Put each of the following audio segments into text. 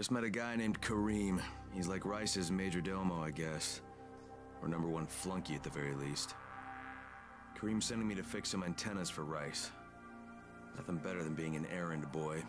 Just met a guy named Kareem. He's like Rice's major domo, I guess. Or #1 flunky at the very least. Kareem's sending me to fix some antennas for Rice. Nothing better than being an errand boy.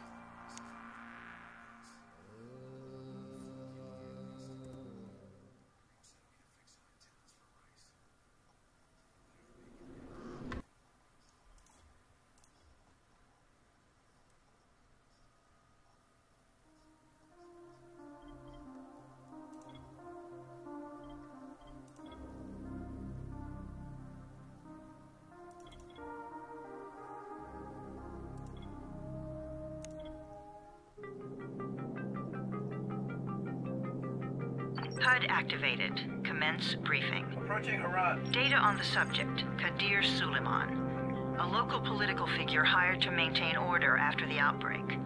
HUD activated. Commence briefing. Approaching Haran. Data on the subject, Kadir Suleiman, a local political figure hired to maintain order after the outbreak.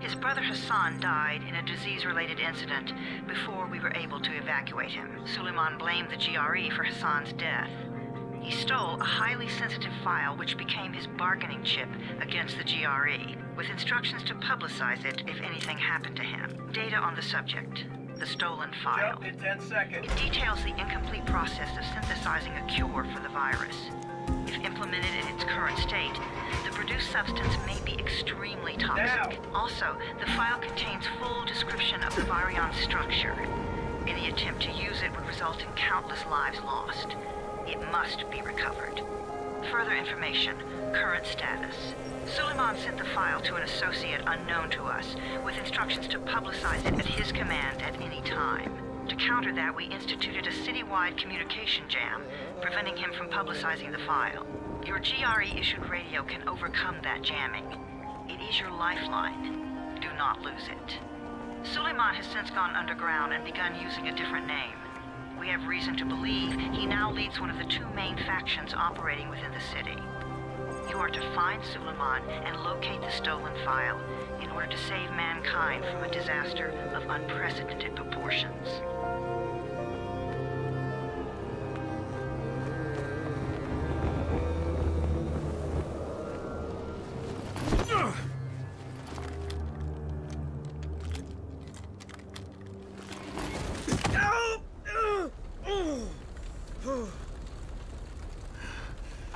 His brother Hassan died in a disease-related incident before we were able to evacuate him. Suleiman blamed the GRE for Hassan's death. He stole a highly sensitive file which became his bargaining chip against the GRE, with instructions to publicize it if anything happened to him. Data on the subject. The stolen file. Jump in 10 seconds. It details the incomplete process of synthesizing a cure for the virus. If implemented in its current state, the produced substance may be extremely toxic. Now. Also, the file contains full description of the virion's structure. Any attempt to use it would result in countless lives lost. It must be recovered. Further information, current status. Suleiman sent the file to an associate unknown to us, with instructions to publicize it at his command at any time. To counter that, we instituted a citywide communication jam, preventing him from publicizing the file. Your GRE-issued radio can overcome that jamming. It is your lifeline. Do not lose it. Suleiman has since gone underground and begun using a different name. We have reason to believe he now leads one of the two main factions operating within the city. You are to find Suleiman and locate the stolen file in order to save mankind from a disaster of unprecedented proportions.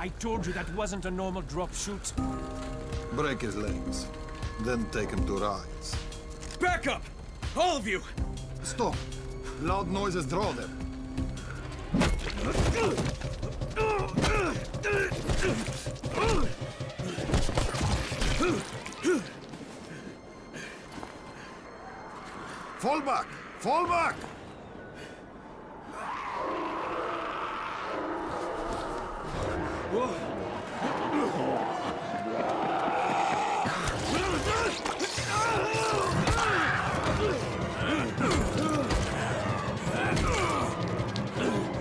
I told you that wasn't a normal drop shoot. Break his legs, then take him to Rise. Back up! All of you! Stop! Loud noises draw them. Fall back! Fall back!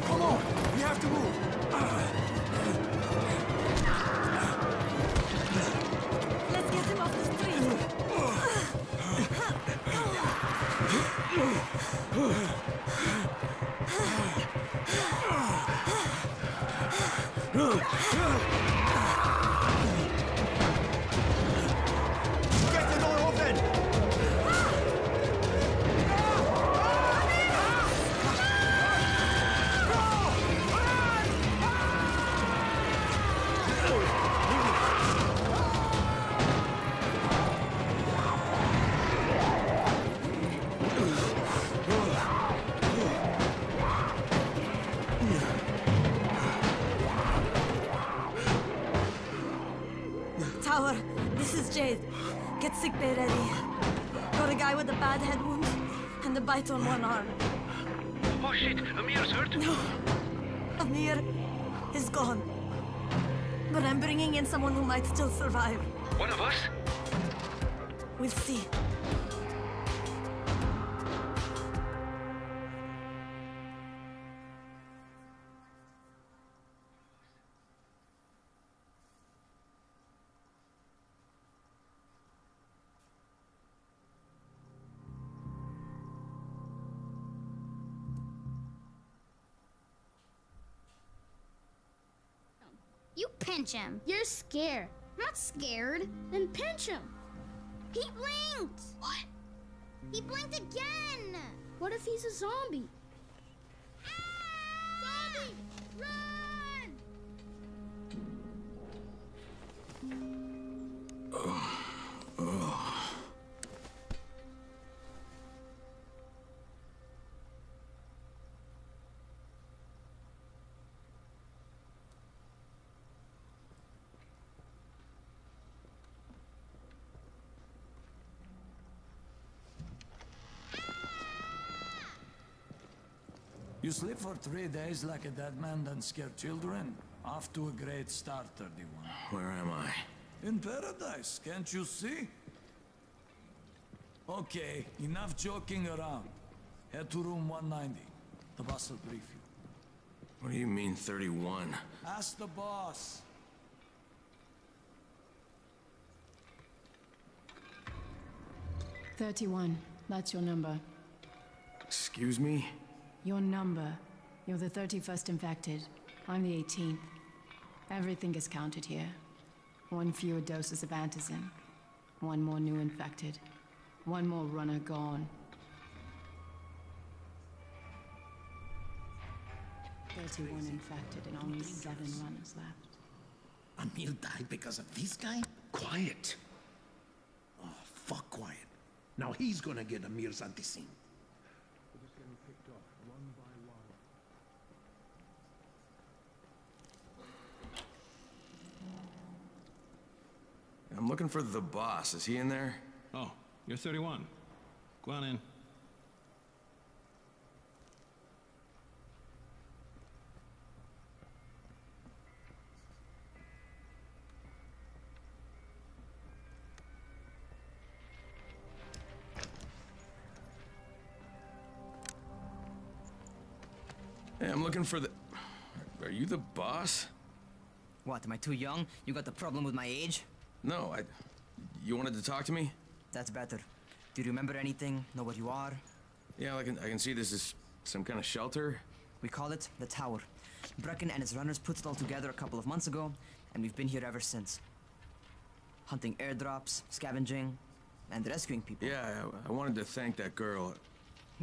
Come on! We have to move! Let's get him off the street. Get the door open! Tower, this is Jade. Get sickbay ready. Got a guy with a bad head wound and a bite on one arm. Oh shit, Amir's hurt? No, Amir is gone. But I'm bringing in someone who might still survive. One of us? We'll see. You pinch him. You're scared. I'm not scared. Then pinch him. He blinked. What? He blinked again! What if he's a zombie? Zombie! Run! You sleep for 3 days like a dead man, then scare children? Off to a great start, 31. Where am I? In paradise, can't you see? Okay, enough joking around. Head to room 190. The boss will brief you. What do you mean, 31? Ask the boss. That's your number. Excuse me? Your number. You're the 31st infected. I'm the 18th. Everything is counted here. 1 fewer doses of antizin. 1 more new infected. 1 more runner gone. 31 infected and only 7 runners left. Emil died because of this guy? Quiet. Oh, fuck quiet. Now he's gonna get Emir's antizin. I'm looking for the boss. Is he in there? Oh, you're 31. Go on in. Hey, I'm looking for the... Are you the boss? What, am I too young? You got the problem with my age? No, You wanted to talk to me? That's better. Do you remember anything? Know what you are? Yeah, I can see this is some kind of shelter. We call it the Tower. Brecken and his runners put it all together a couple of months ago, and we've been here ever since. Hunting airdrops, scavenging, and rescuing people. Yeah, I wanted to thank that girl.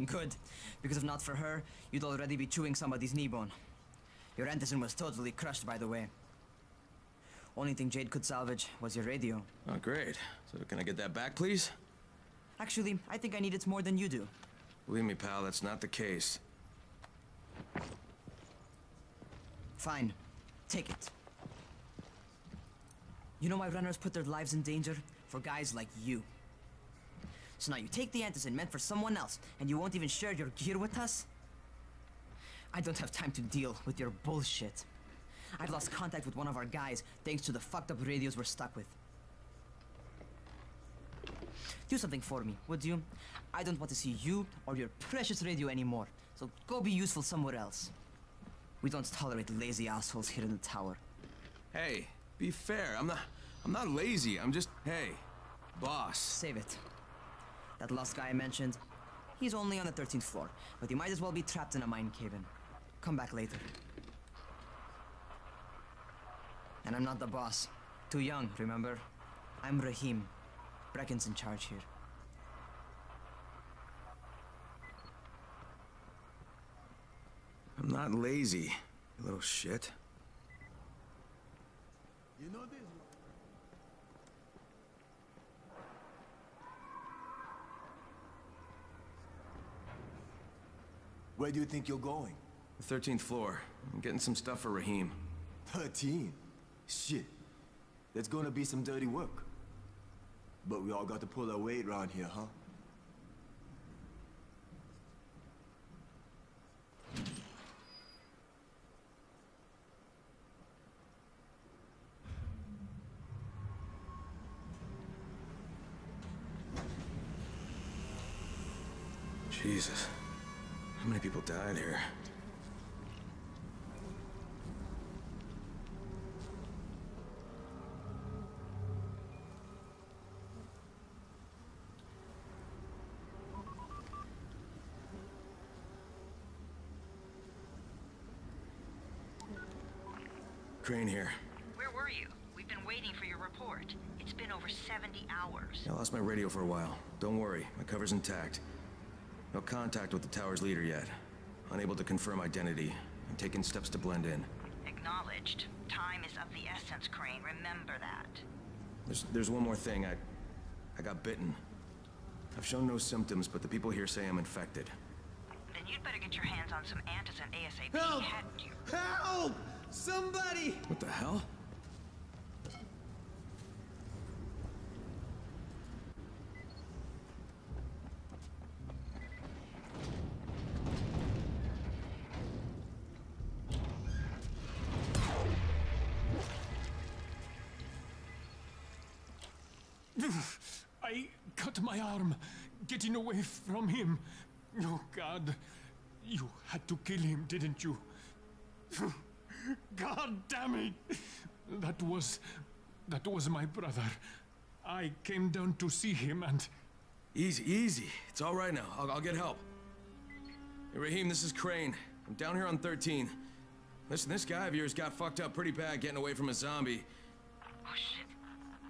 Good, because if not for her, you'd already be chewing somebody's knee bone. Your antizin was totally crushed, by the way. Only thing Jade could salvage was your radio. Oh, great. So can I get that back, please? Actually, I think I need it more than you do. Believe me, pal, that's not the case. Fine. Take it. You know why runners put their lives in danger? For guys like you. So now you take the antizin meant for someone else, and you won't even share your gear with us? I don't have time to deal with your bullshit. I've lost contact with one of our guys thanks to the fucked up radios we're stuck with. Do something for me, would you? I don't want to see you or your precious radio anymore, so go be useful somewhere else. We don't tolerate lazy assholes here in the tower. Hey, be fair. I'm not lazy. I'm just, hey, boss. Save it. That last guy I mentioned, he's only on the 13th floor, but he might as well be trapped in a mine cave-in. Come back later. And I'm not the boss. Too young, remember? I'm Rahim. Brecken's in charge here. I'm not lazy, you little shit. You know this? Where do you think you're going? The 13th floor. I'm getting some stuff for Rahim. 13? Shit. That's gonna be some dirty work. But we all got to pull our weight around here, huh? Jesus. How many people died here? Crane here. Where were you? We've We've been waiting for your report. It's been over 70 hours. I lost my radio for a while. Don't worry, my cover's intact. No contact with the tower's leader yet. Unable to confirm identity. I'm taking steps to blend in. Acknowledged. Time is of the essence, Crane. Remember that. There's one more thing. I got bitten. I've shown no symptoms, but the people here say I'm infected. Then you'd better get your hands on some antizin ASAP. Help! Hadn't you? Help! Somebody! What the hell? I cut my arm, getting away from him. Oh, God. You had to kill him, didn't you? God damn it! That was my brother. I came down to see him and... Easy. It's all right now. I'll get help. Hey, Raheem, this is Crane. I'm down here on 13. Listen, this guy of yours got fucked up pretty bad getting away from a zombie. Oh, shit.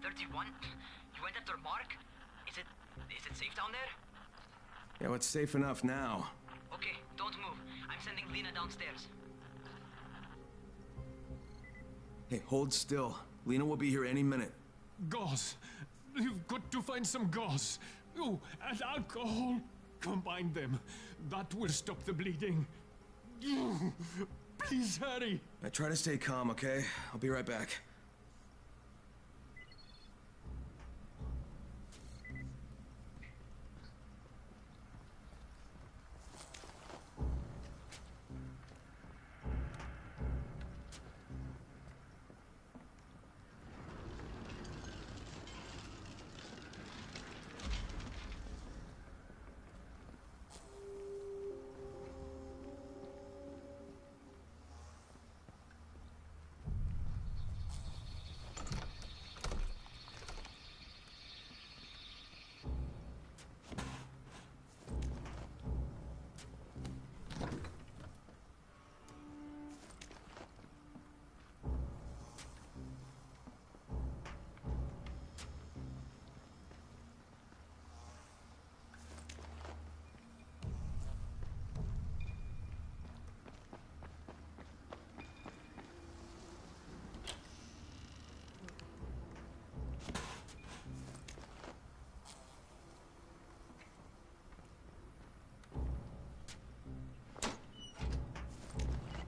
31? You went after Mark? Is it safe down there? Yeah, well, it's safe enough now. Okay, don't move. I'm sending Lena downstairs. Hey, hold still. Lena will be here any minute. Gauze. You've got to find some gauze. Oh, and alcohol. Combine them. That will stop the bleeding. Please hurry. I try to stay calm, okay? I'll be right back.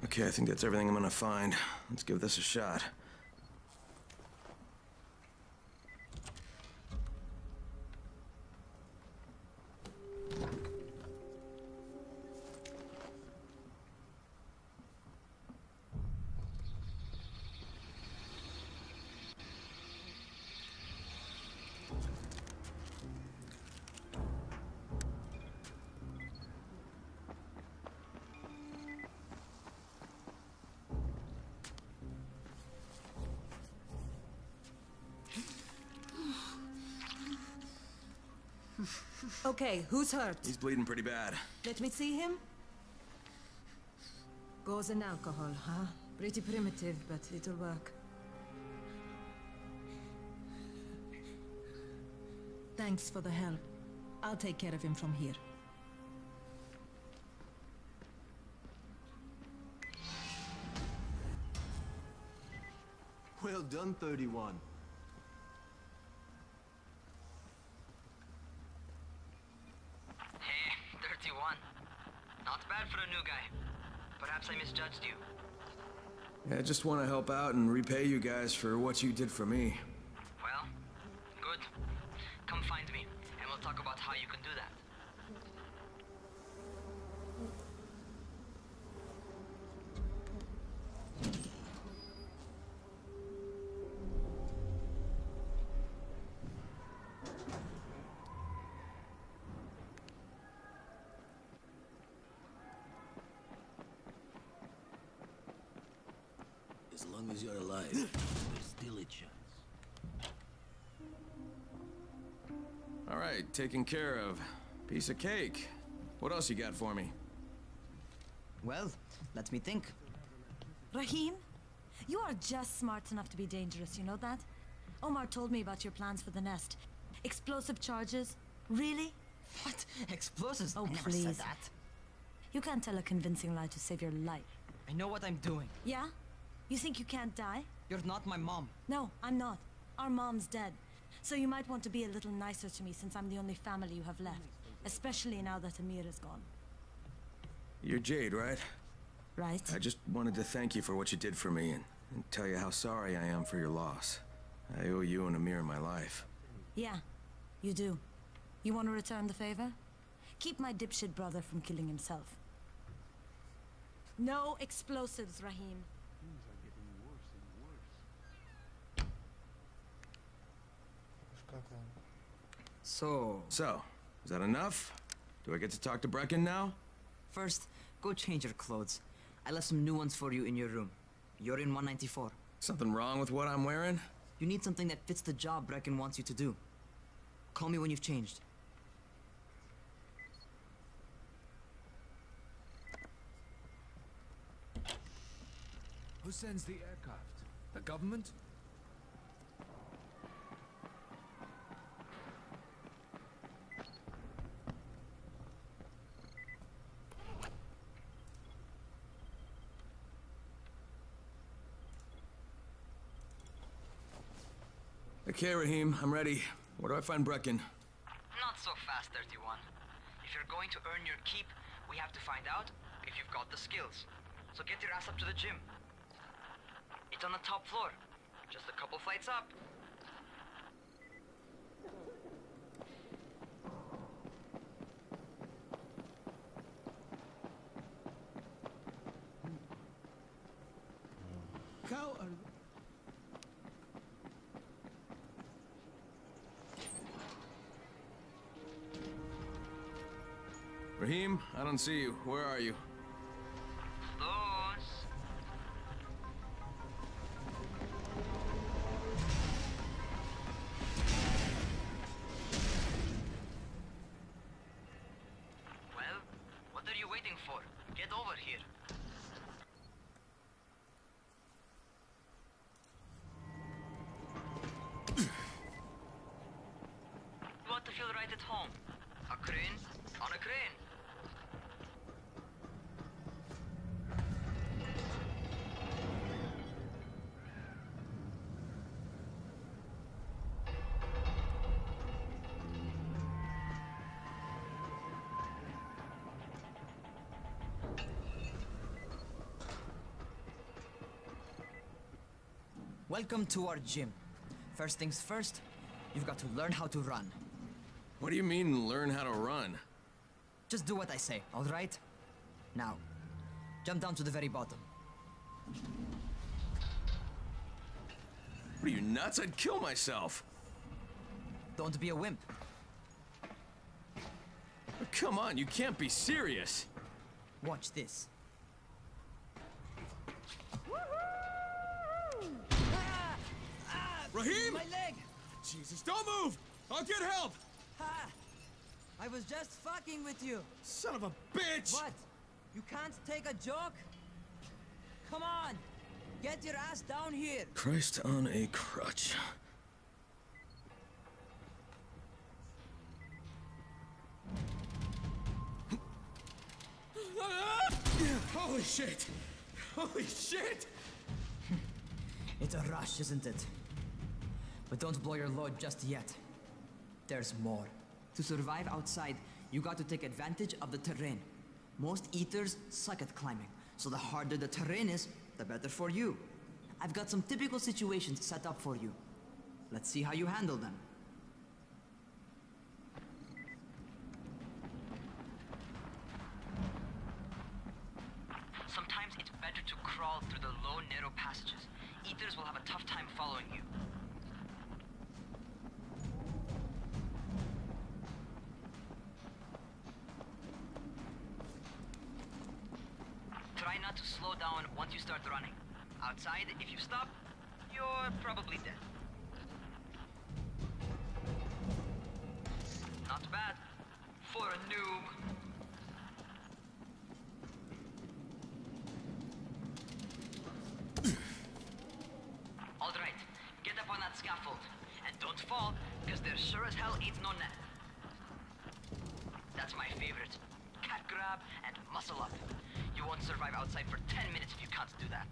Okay, I think that's everything I'm gonna find. Let's give this a shot. Okay, who's hurt? He's bleeding pretty bad. Let me see him. Gauze and alcohol, huh? Pretty primitive, but it'll work. Thanks for the help. I'll take care of him from here. Well done, 31. Hey, 31. Not bad for a new guy. Perhaps I misjudged you. Yeah, I just want to help out and repay you guys for what you did for me. Well, good. Come find me, and we'll talk about how you can do that. As long as you're alive, there's still a chance. All right, taken care of. Piece of cake. What else you got for me? Well, let me think. Rahim, You are just smart enough to be dangerous, you know that? Omar told me about your plans for the nest. Explosive charges? Really? What? Explosives? Oh, I never please. said that. You can't tell a convincing lie to save your life. I know what I'm doing. Yeah? You think you can't die? You're not my mom. No, I'm not. Our mom's dead. So you might want to be a little nicer to me since I'm the only family you have left. Especially now that Amir is gone. You're Jade, right? Right. I just wanted to thank you for what you did for me and tell you how sorry I am for your loss. I owe you and Amir my life. Yeah, you do. You want to return the favor? Keep my dipshit brother from killing himself. No explosives, Rahim. So, is that enough? Do I get to talk to Brecken now? first, go change your clothes. I left some new ones for you in your room. You're in 194. Something wrong with what I'm wearing? You need something that fits the job Brecken wants you to do. Call me when you've changed. Who sends the aircraft? The government? Okay, Rahim, I'm ready. Where do I find Brecken? Not so fast, 31. If you're going to earn your keep, we have to find out if you've got the skills. So get your ass up to the gym. It's on the top floor. Just a couple flights up. How are... Rahim, I don't see you. Where are you? Those. Well, what are you waiting for? Get over here. You want to feel right at home? A crane on a crane. Welcome to our gym. First things first, you've got to learn how to run. What do you mean, learn how to run? Just do what I say, all right? Now, jump down to the very bottom. What are you, nuts? I'd kill myself. Don't be a wimp. Come on, you can't be serious. Watch this. Rahim! My leg! Jesus, don't move! I'll get help! Ha! I was just fucking with you. Son of a bitch! What? You can't take a joke? Come on! Get your ass down here! Christ on a crutch. Holy shit! Holy shit! It's a rush, isn't it? But don't blow your load just yet. There's more. To survive outside, you got to take advantage of the terrain. Most eaters suck at climbing, so the harder the terrain is, the better for you. I've got some typical situations set up for you. Let's see how you handle them. Sometimes it's better to crawl through the low, narrow passages. Eaters will have a tough time following you. Try not to slow down once you start running. Outside, if you stop, you're probably dead. Not bad for a noob. Don't fall, because there sure as hell ain't no net. That's my favorite. Cat grab and muscle up. You won't survive outside for 10 minutes if you can't do that.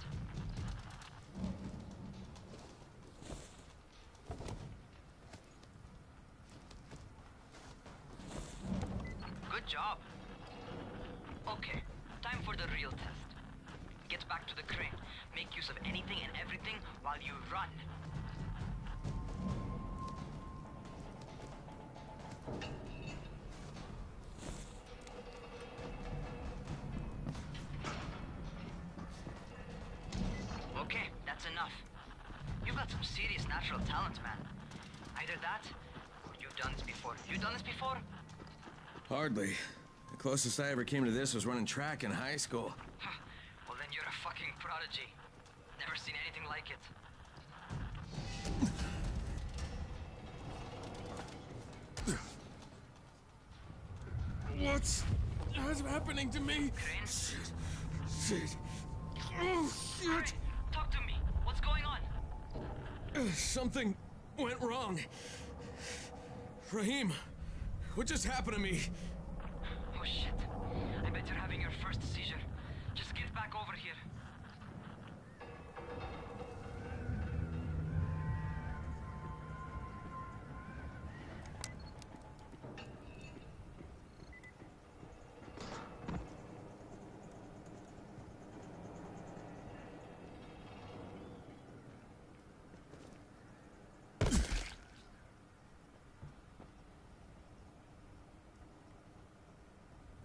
Good job. Okay, time for the real test. Get back to the crane. Make use of anything and everything while you run. Okay, that's enough. You've got some serious natural talent, man. Either that, or you've done this before. You done this before? Hardly. The closest I ever came to this was running track in high school. Well, then you're a fucking prodigy. Never seen anything like it. What's happening to me? Crane? Shit. Oh, shit. Crane, talk to me. What's going on? Something went wrong. Rahim, what just happened to me? Oh shit. I bet you're having your first seizure. Just get back over here.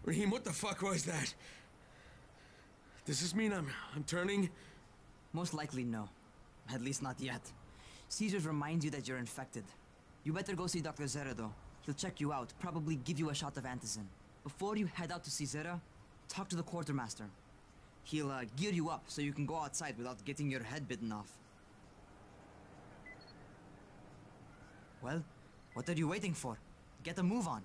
Rahim, what the fuck was that? Does this mean I'm turning? Most likely no. At least not yet. Seizures remind you that you're infected. You better go see Dr. Zera though. He'll check you out, probably give you a shot of antizin. Before you head out to see Zera, talk to the quartermaster. He'll gear you up so you can go outside without getting your head bitten off. Well, what are you waiting for? Get a move on.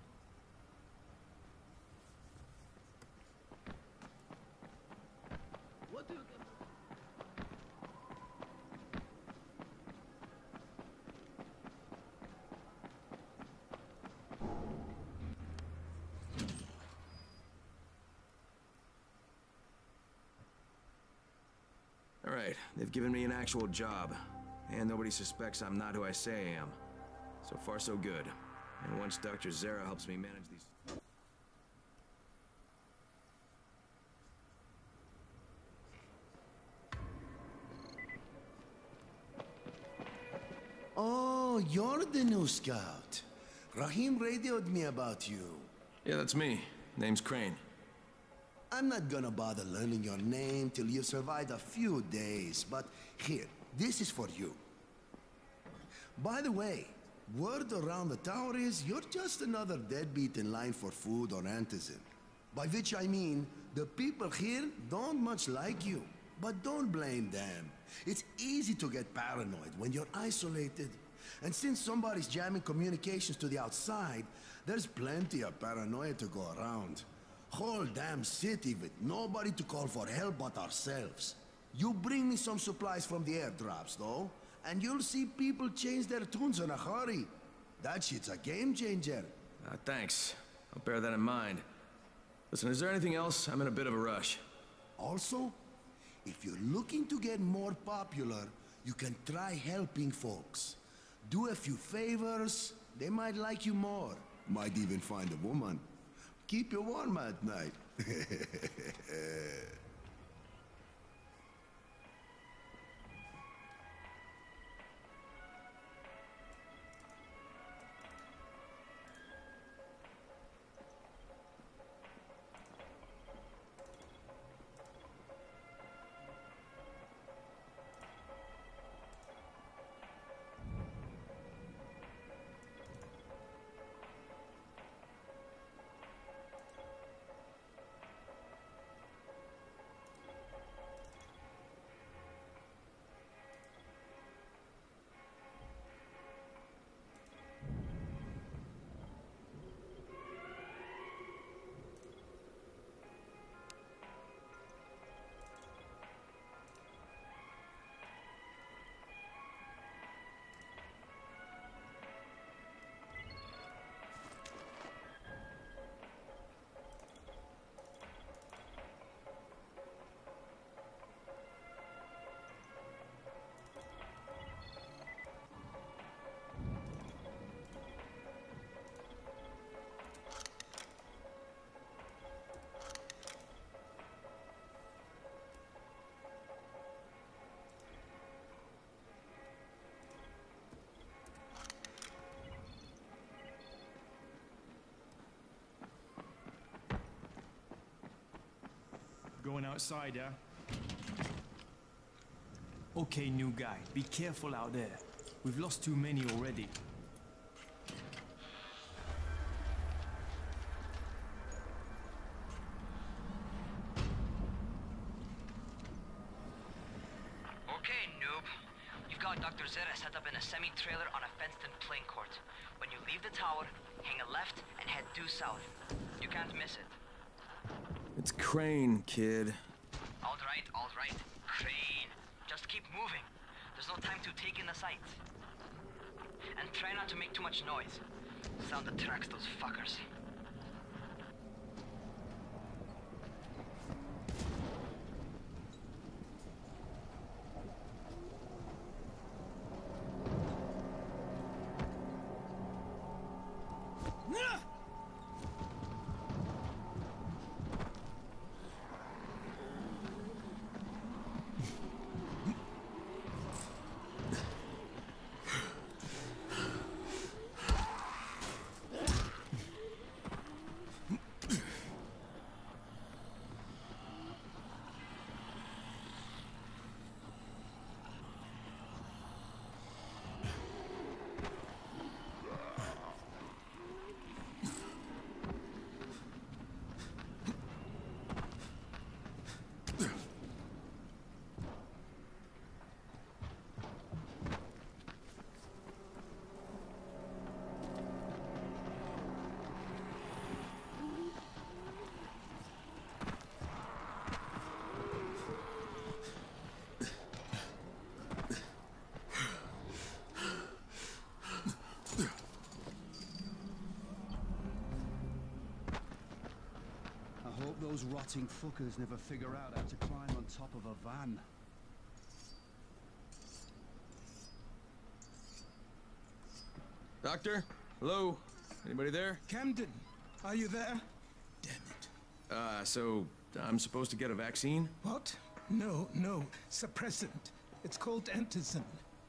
All right, they've given me an actual job, and nobody suspects I'm not who I say I am. So far, so good. And once Dr. Zera helps me manage these... Oh, you're the new scout. Rahim radioed me about you. Yeah, that's me. Name's Crane. I'm not gonna bother learning your name till you've survived a few days, but here, this is for you. By the way, word around the tower is you're just another deadbeat in line for food or antizin. By which I mean, the people here don't much like you. But don't blame them. It's easy to get paranoid when you're isolated. And since somebody's jamming communications to the outside, there's plenty of paranoia to go around. Whole damn city with nobody to call for help but ourselves. You bring me some supplies from the airdrops, though, and you'll see people change their tunes in a hurry. That shit's a game changer. Thanks. I'll bear that in mind. Listen, is there anything else? I'm in a bit of a rush. Also, if you're looking to get more popular, you can try helping folks. Do a few favors, they might like you more. Might even find a woman. Keep you warm at night. one outside, huh? Okay, new guy, be careful out there. We've lost too many already. Okay, noob. You've got Dr. Zera set up in a semi-trailer on a fenced-in playing court. When you leave the tower, hang a left and head due south. You can't miss it. It's Crane, kid. All right. Crane. Just keep moving. There's no time to take in the sights. And try not to make too much noise. Sound attracts those fuckers. Those rotting fuckers never figure out how to climb on top of a van. Doctor? Hello? Anybody there? Camden, are you there? Damn it. So I'm supposed to get a vaccine? What? No. Suppressant. It's called antizin.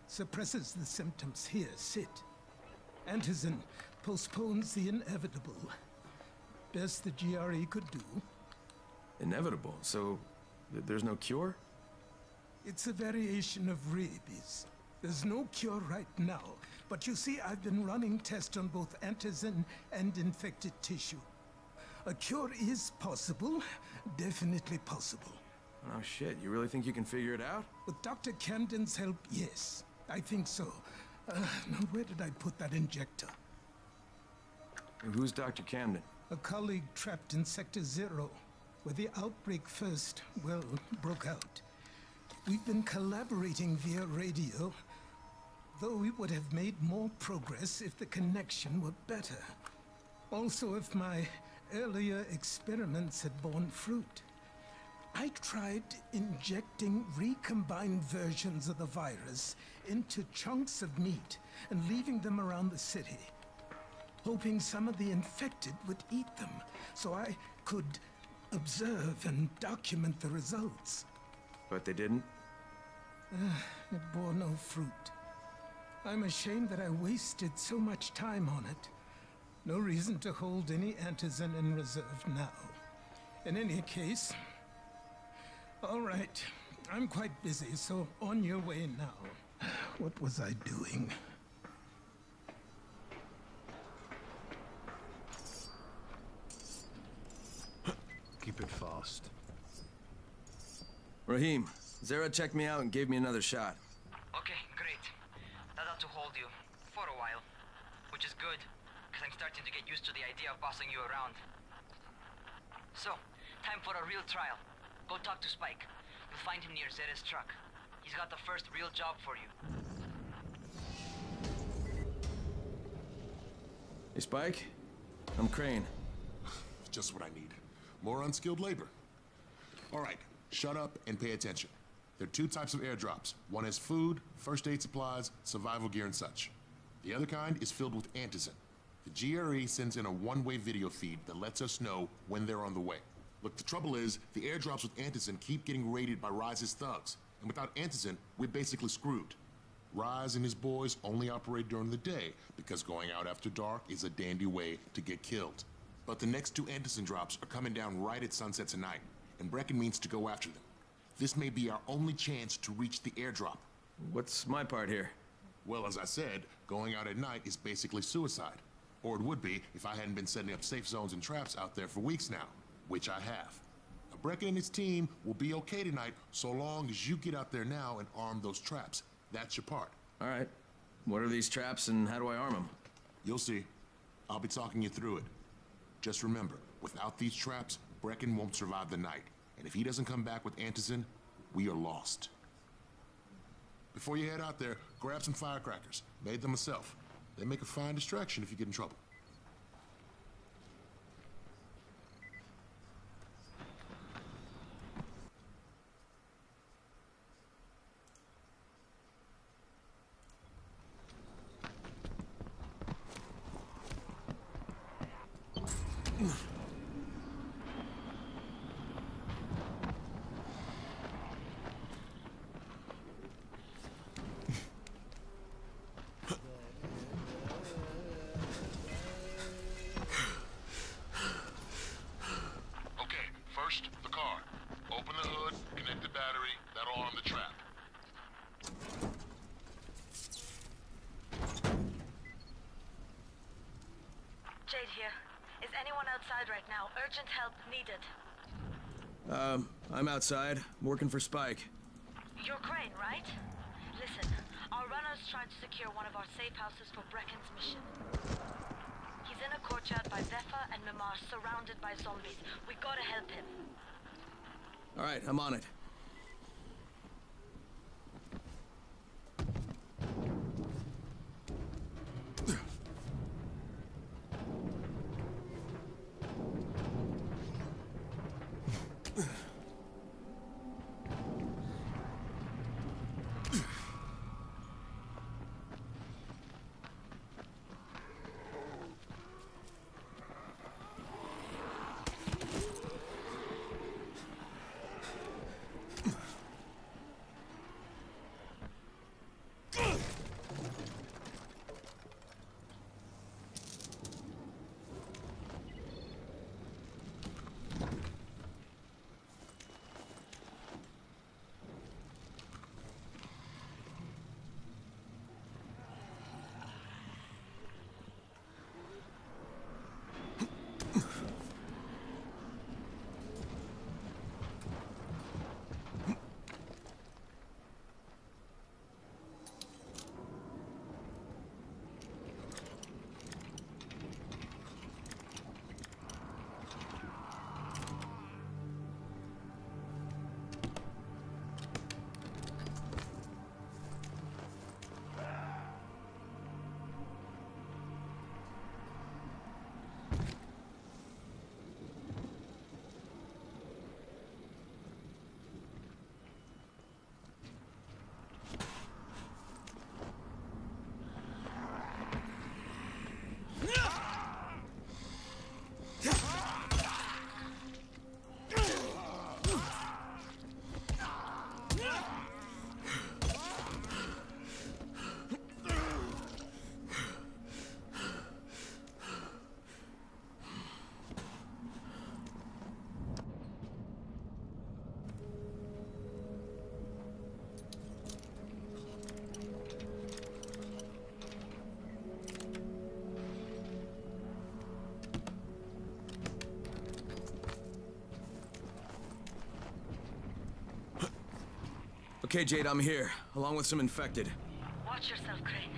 Suppresses the symptoms. Here, sit. Antizin postpones the inevitable. Best the GRE could do. Inevitable? So there's no cure? It's a variation of rabies. There's no cure right now, but you see, I've been running tests on both antizin and infected tissue. A cure is possible, definitely possible. Oh shit, you really think you can figure it out? With Dr. Camden's help, yes, I think so. Now where did I put that injector? Who's Dr. Camden? A colleague trapped in Sector 0, where the outbreak first, well, broke out. We've been collaborating via radio, though we would have made more progress if the connection were better. Also, if my earlier experiments had borne fruit. I tried injecting recombined versions of the virus into chunks of meat and leaving them around the city, hoping some of the infected would eat them, so I could observe and document the results. But they didn't? It bore no fruit. I'm ashamed that I wasted so much time on it. No reason to hold any antizin in reserve now. In any case, all right, I'm quite busy, so on your way now. What was I doing? Keep it fast. Rahim, Zara checked me out and gave me another shot. Okay, great. That ought to hold you. For a while. Which is good, because I'm starting to get used to the idea of bossing you around. So, time for a real trial. Go talk to Spike. You'll find him near Zera's truck. He's got the first real job for you. Hey, Spike. I'm Crane. Just what I need. More unskilled labor. All right, shut up and pay attention. There are two types of airdrops. One is food, first aid supplies, survival gear and such. The other kind is filled with antizin. The GRE sends in a one-way video feed that lets us know when they're on the way. Look, the trouble is, the airdrops with antizin keep getting raided by Rise's thugs. And without antizin, we're basically screwed. Rise and his boys only operate during the day because going out after dark is a dandy way to get killed. But the next two antizin drops are coming down right at sunset tonight. and Brecken means to go after them. This may be our only chance to reach the airdrop. What's my part here? Well, as I said, going out at night is basically suicide. Or it would be if I hadn't been setting up safe zones and traps out there for weeks now, which I have. Now, Brecken and his team will be okay tonight so long as you get out there now and arm those traps. That's your part. All right. What are these traps and how do I arm them? You'll see. I'll be talking you through it. Just remember, without these traps, Brecken won't survive the night. And if he doesn't come back with Antizin, we are lost. Before you head out there, grab some firecrackers. Made them myself. They make a fine distraction if you get in trouble. First, the car. Open the hood, connect the battery, that'll arm the trap. Jade here. Is anyone outside right now? Urgent help needed. I'm outside, working for Spike. You're Crane, right? Listen, our runners tried to secure one of our safe houses for Brecken's mission. He's in a courtyard by Vefa and Mimar, surrounded by zombies. We gotta help him. All right, I'm on it. Okay, Jade, I'm here, along with some infected. Watch yourself, Crane.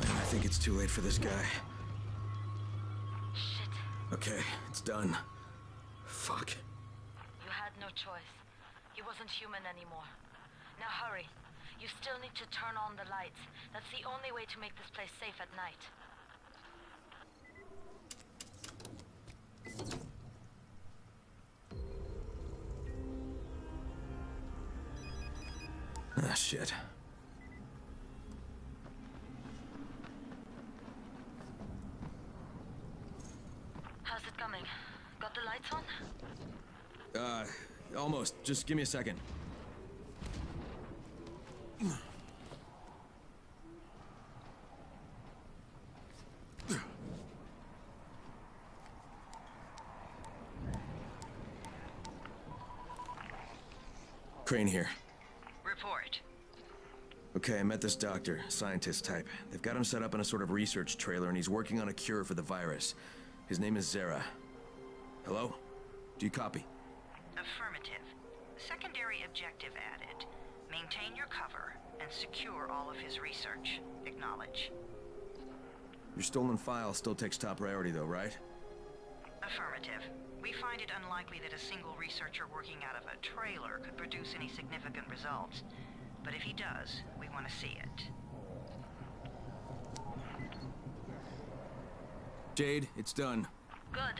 I think it's too late for this guy. Shit. Okay, it's done. Fuck. You had no choice. He wasn't human anymore. Now hurry. You still need to turn on the lights. That's the only way to make this place safe at night. Ah, shit. How's it coming? Got the lights on? Almost. Just give me a second. Crane here. Report. Okay, I met this doctor, scientist type. They've got him set up in a sort of research trailer, and he's working on a cure for the virus. His name is Zera. Hello? Do you copy? Affirmative. Secondary objective added. Maintain your cover and secure all of his research. Acknowledge. Your stolen file still takes top priority, though, right? Affirmative. We find it unlikely that a single researcher working out of a trailer could produce any significant results. But if he does, we want to see it. Jade, it's done. Good.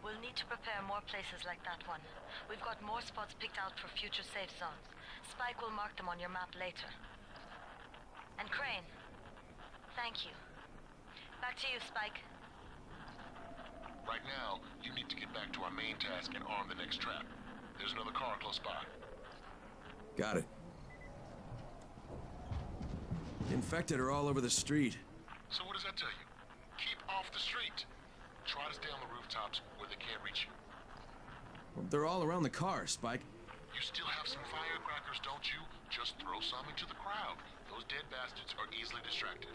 We'll need to prepare more places like that one. We've got more spots picked out for future safe zones. Spike will mark them on your map later. And Crane, thank you. Back to you, Spike. Right now, you need to get back to our main task and arm the next trap. There's another car close by. Got it. The infected are all over the street. So what does that tell you? Keep off the street. Try to stay on the rooftops where they can't reach you. Well, they're all around the car, Spike. You still have some firecrackers, don't you? Just throw some into the crowd. Those dead bastards are easily distracted.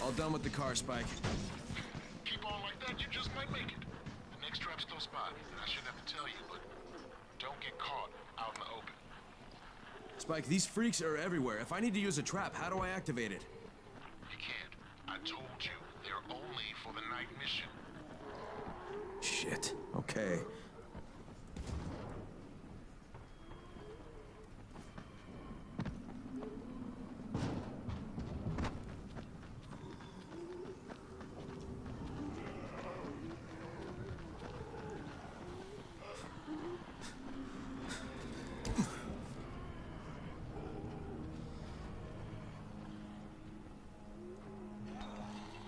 All done with the car, Spike. Keep on like that, you just might make it. The next trap's close by, and I shouldn't have to tell you, but don't get caught out in the open. Spike, these freaks are everywhere. If I need to use a trap, how do I activate it? You can't. I told you, they're only for the night mission. Shit. Okay.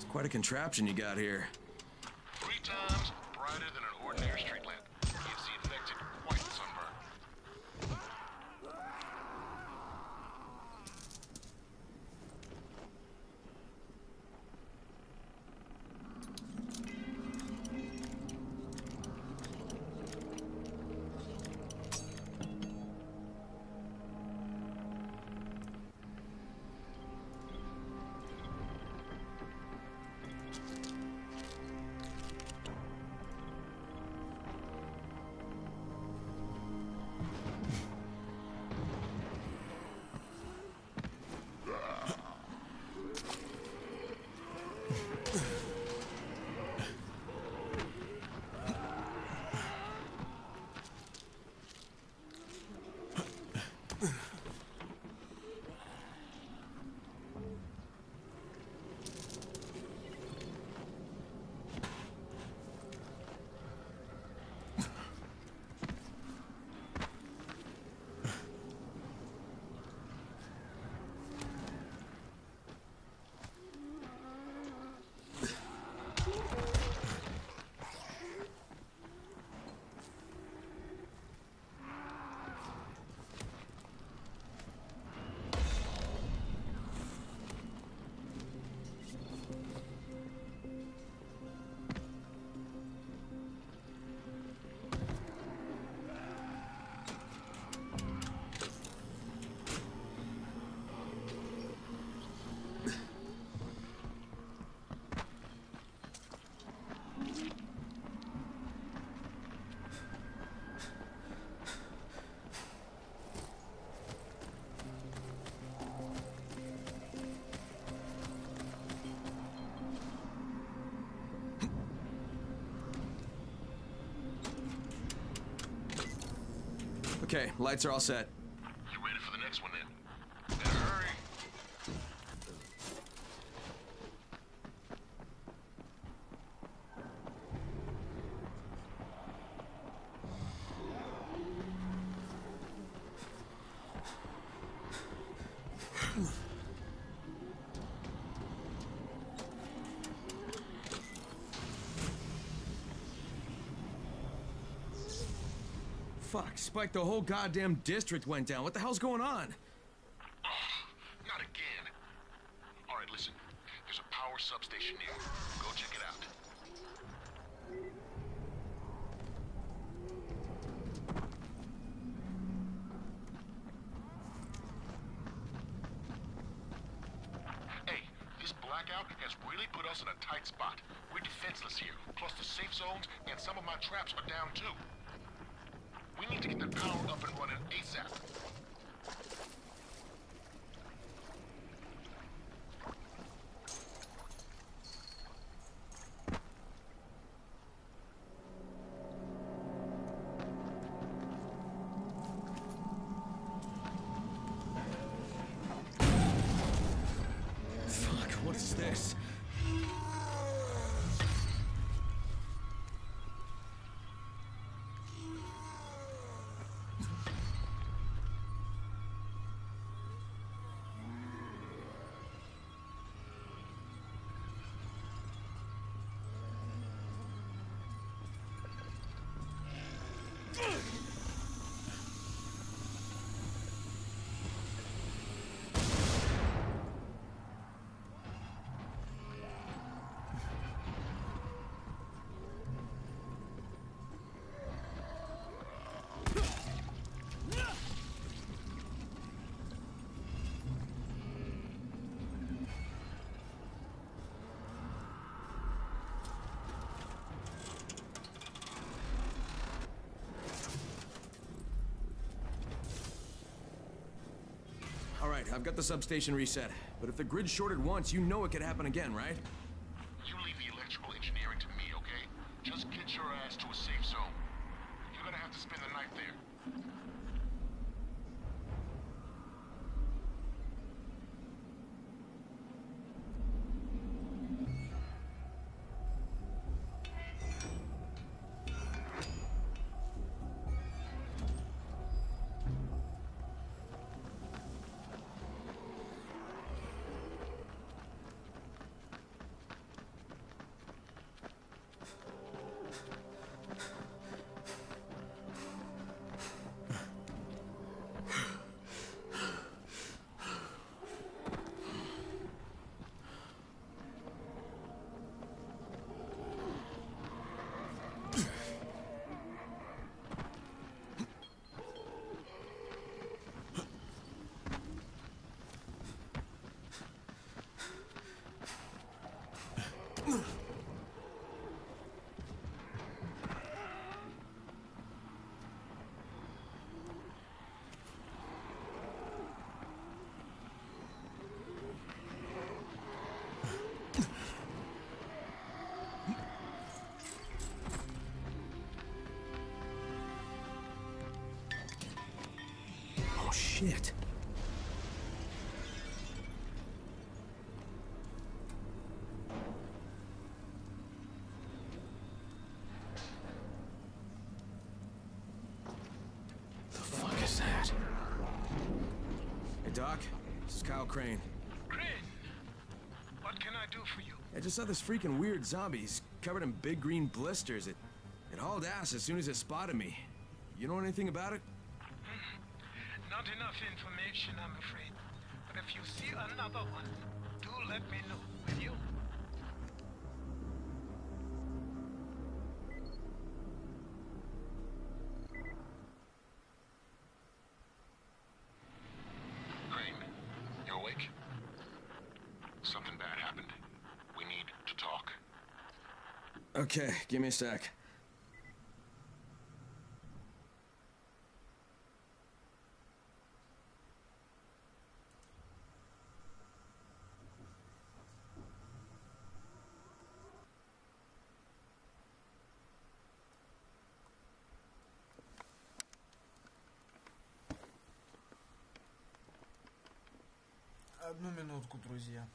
Quite a contraption you got here. 3 times brighter than an ordinary street lamp. Gives the infected quite the sunburn. Okay, lights are all set. You ready for the next one then? Better hurry. Fuck, Spike, the whole goddamn district went down. What the hell's going on? Not again. All right, listen. There's a power substation near. Go check it out. Hey, this blackout has really put us in a tight spot. We're defenseless here. Plus the safe zones and some of my traps are down too. We need to get the power up and running ASAP. Fuck, what is this? All right, I've got the substation reset. But if the grid shorted once, you know it could happen again, right? You leave the electrical engineering to me, okay? Just get your ass to a safe zone. You're gonna have to spend the night there. Oh, shit. The fuck is that? Hey, Doc. This is Kyle Crane. Crane, what can I do for you? I just saw this freaking weird zombie. He's covered in big green blisters. It hauled ass as soon as it spotted me. You know anything about it? Not enough information, I'm afraid. But if you see another one, do let me know, will you? Crane, you awake? Something bad happened. We need to talk. Okay, give me a sec. Одну минутку, друзья.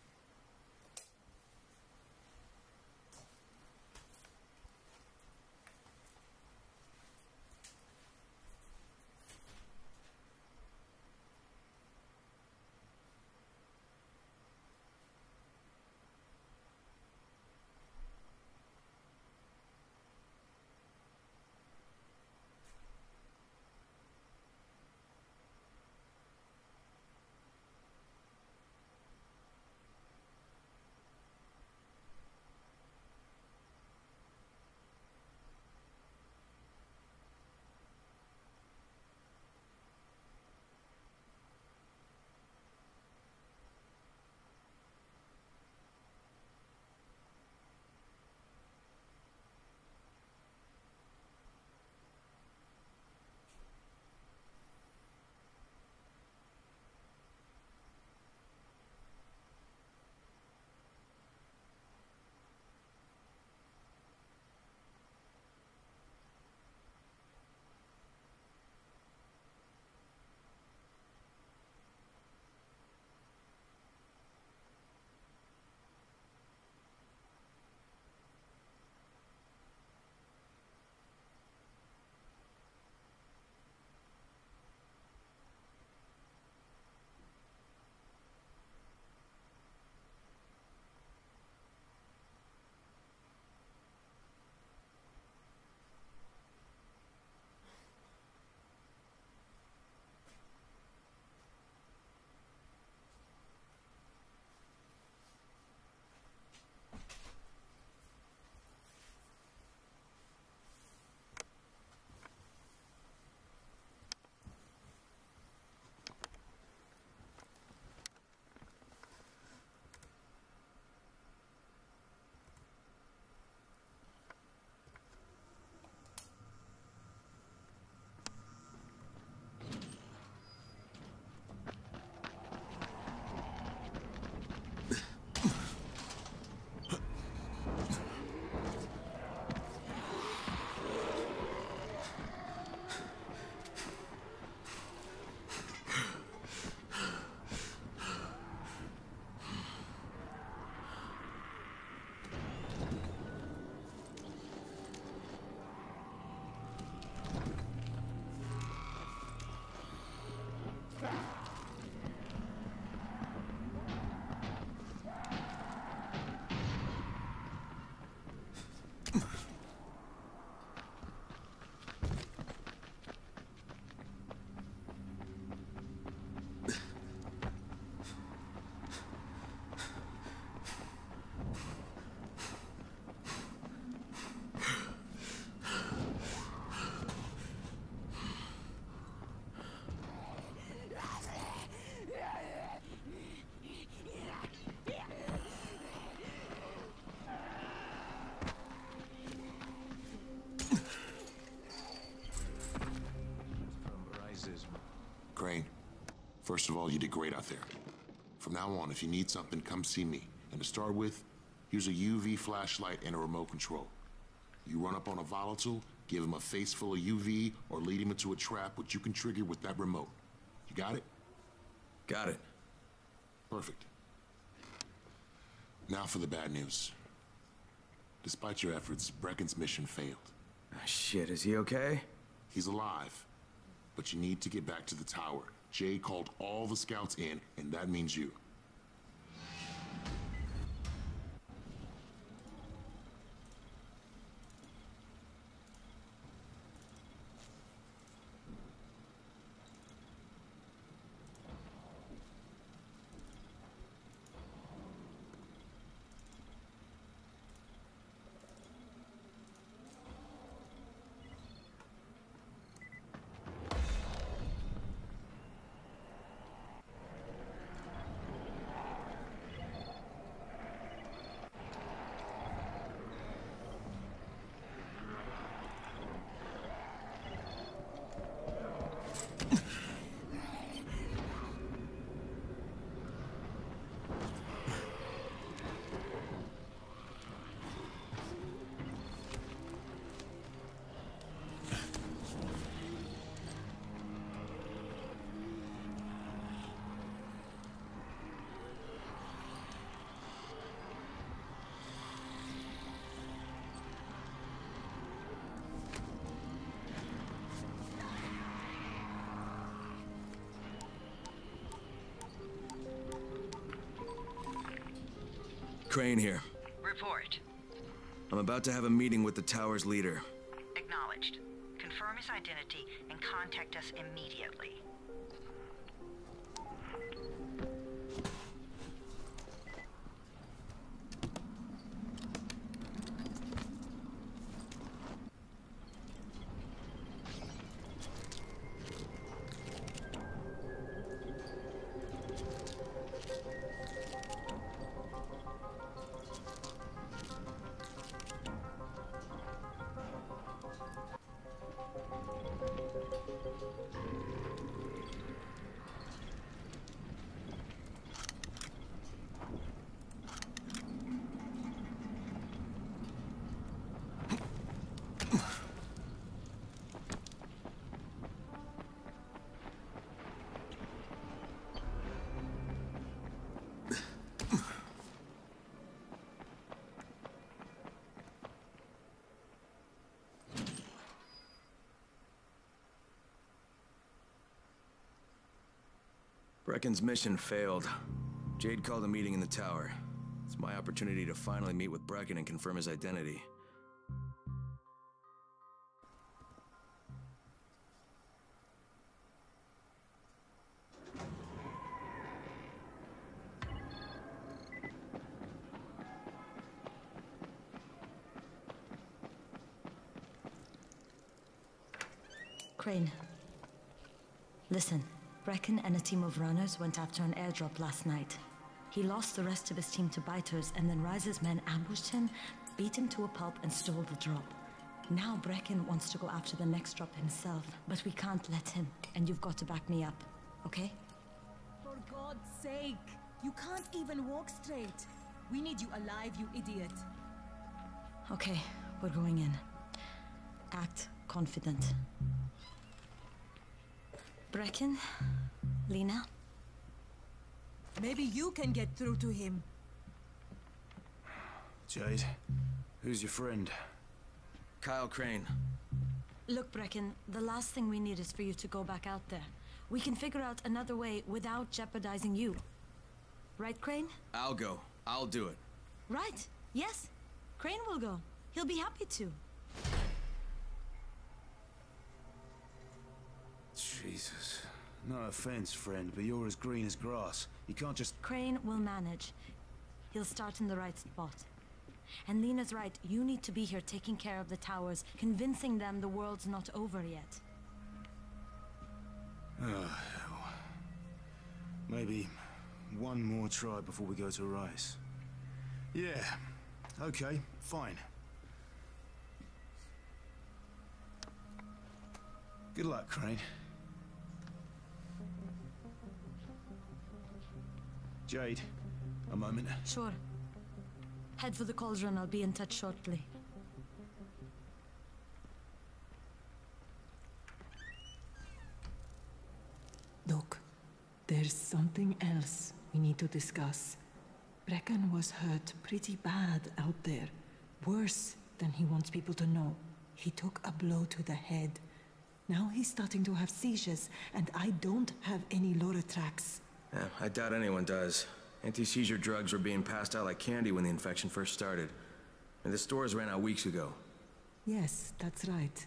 Crane, first of all, you did great out there. From now on, if you need something, come see me. And to start with, here's a UV flashlight and a remote control. You run up on a volatile, give him a face full of UV, or lead him into a trap which you can trigger with that remote. You got it? Got it. Perfect. Now for the bad news. Despite your efforts, Brecken's mission failed. Shit, is he okay? He's alive. But you need to get back to the tower. Jay called all the scouts in, and that means you. Crane here. Report. I'm about to have a meeting with the tower's leader. Acknowledged. Confirm his identity and contact us immediately. Brecken's mission failed. Jade called a meeting in the tower. It's my opportunity to finally meet with Brecken and confirm his identity. Crane. Listen. Brecken and a team of runners went after an airdrop last night. He lost the rest of his team to biters, and then Rise's men ambushed him, beat him to a pulp, and stole the drop. Now Brecken wants to go after the next drop himself, but we can't let him, and you've got to back me up, okay? For God's sake! You can't even walk straight. We need you alive, you idiot. Okay, we're going in. Act confident. Brecken? Lena? Maybe you can get through to him. Jade, who's your friend? Kyle Crane. Look, Brecken, the last thing we need is for you to go back out there. We can figure out another way without jeopardizing you. Right, Crane? I'll go. I'll do it. Right. Yes. Crane will go. He'll be happy to. Jesus. No offense, friend, but you're as green as grass. You can't just... Crane will manage. He'll start in the right spot. And Lena's right, you need to be here taking care of the towers, convincing them the world's not over yet. Oh, hell. Maybe one more try before we go to Rice. Yeah, okay, fine. Good luck, Crane. Jade, a moment. Sure. Head for the cauldron. I'll be in touch shortly. Look, there's something else we need to discuss. Brecken was hurt pretty bad out there. Worse than he wants people to know. He took a blow to the head. Now he's starting to have seizures, and I don't have any Loratrax. Yeah, I doubt anyone does. Anti-seizure drugs were being passed out like candy when the infection first started. And the stores ran out weeks ago. Yes, that's right.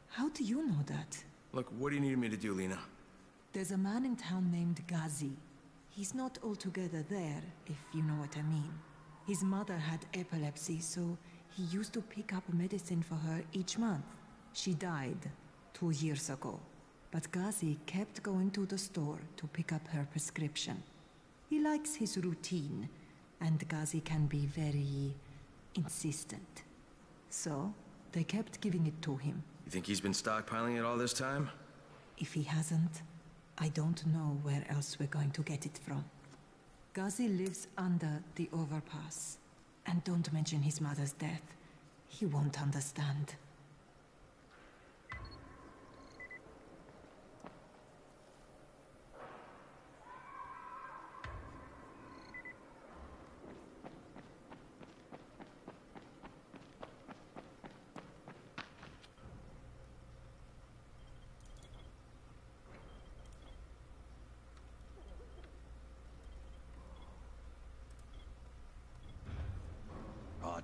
How do you know that? Look, what do you need me to do, Lena? There's a man in town named Ghazi. He's not altogether there, if you know what I mean. His mother had epilepsy, so he used to pick up medicine for her each month. She died 2 years ago. But Ghazi kept going to the store to pick up her prescription. He likes his routine, and Ghazi can be very insistent. So, they kept giving it to him. You think he's been stockpiling it all this time? If he hasn't, I don't know where else we're going to get it from. Ghazi lives under the overpass. And don't mention his mother's death. He won't understand.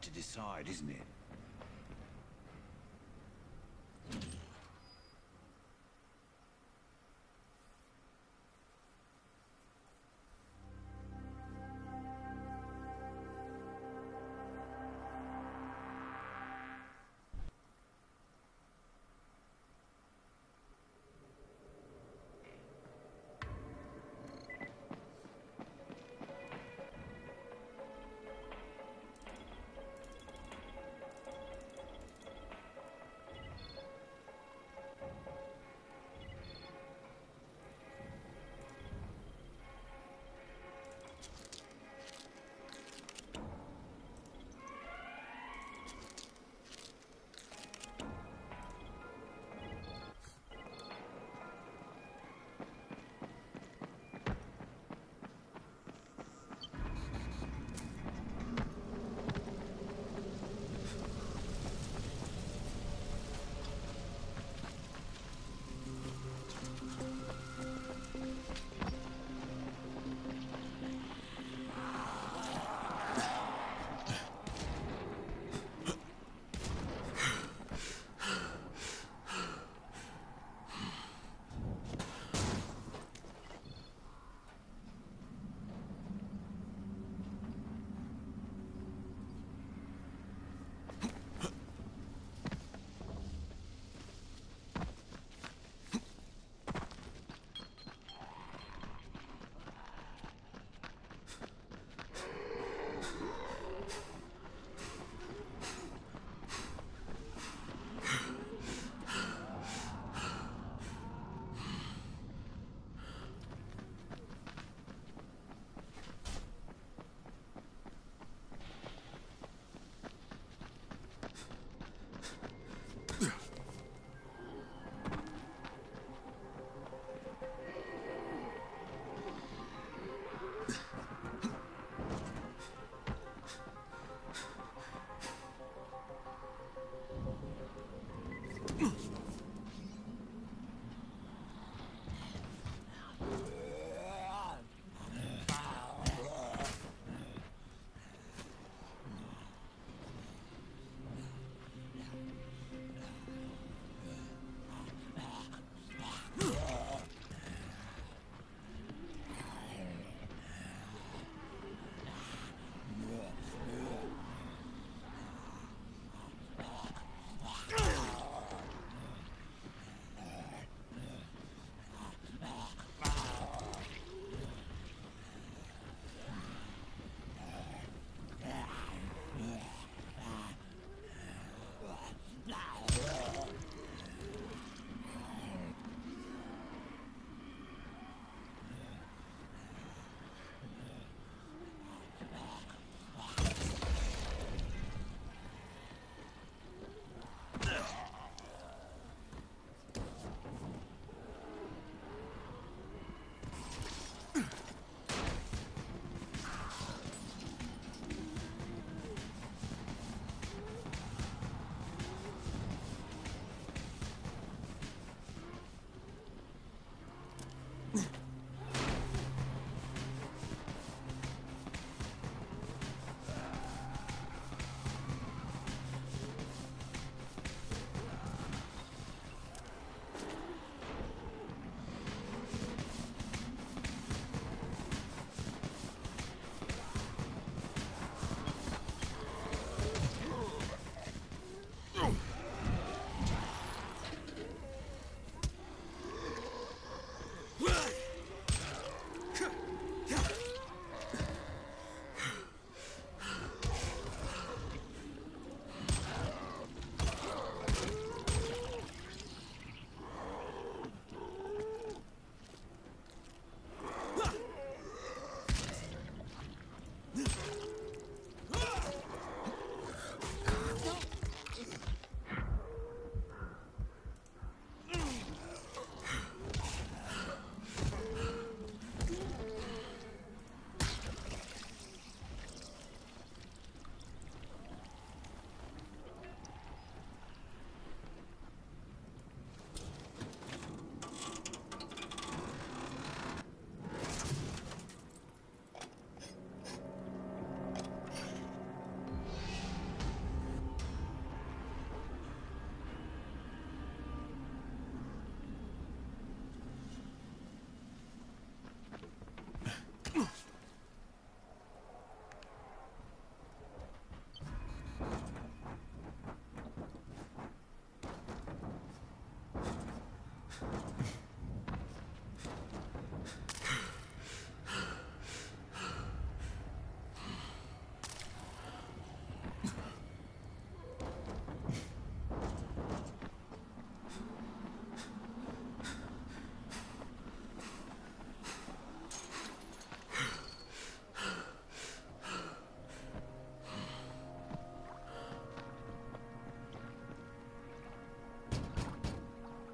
to decide, isn't it?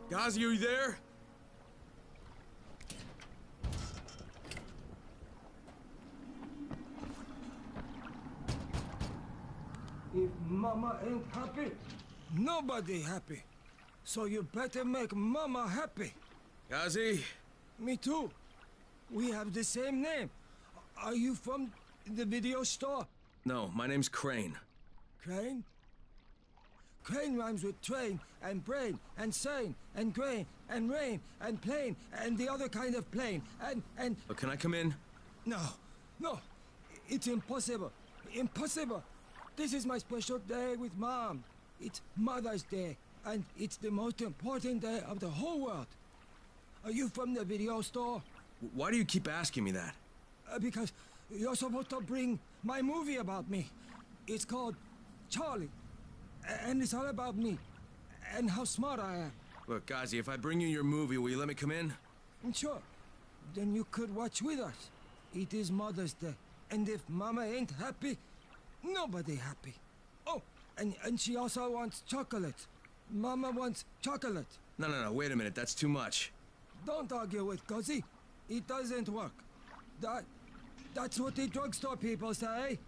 Gazi, are you there? If Mama ain't happy, nobody happy. So you better make Mama happy. Gazi? Me too. We have the same name. Are you from the video store? No, my name's Crane. Crane? Crane rhymes with train, and brain, and sane, and grain, and rain, and plane, and the other kind of plane, and... Oh, can I come in? No, no. It's impossible. Impossible. This is my special day with Mom. It's Mother's Day, and it's the most important day of the whole world. Are you from the video store? Why do you keep asking me that? Because you're supposed to bring my movie about me. It's called Charlie. And it's all about me. And how smart I am. Look, Gazi, if I bring you your movie, will you let me come in? Sure. Then you could watch with us. It is Mother's Day. And if Mama ain't happy, nobody happy. Oh, and she also wants chocolate. Mama wants chocolate. No, wait a minute. That's too much. Don't argue with Gazi. It doesn't work. That's what the drugstore people say.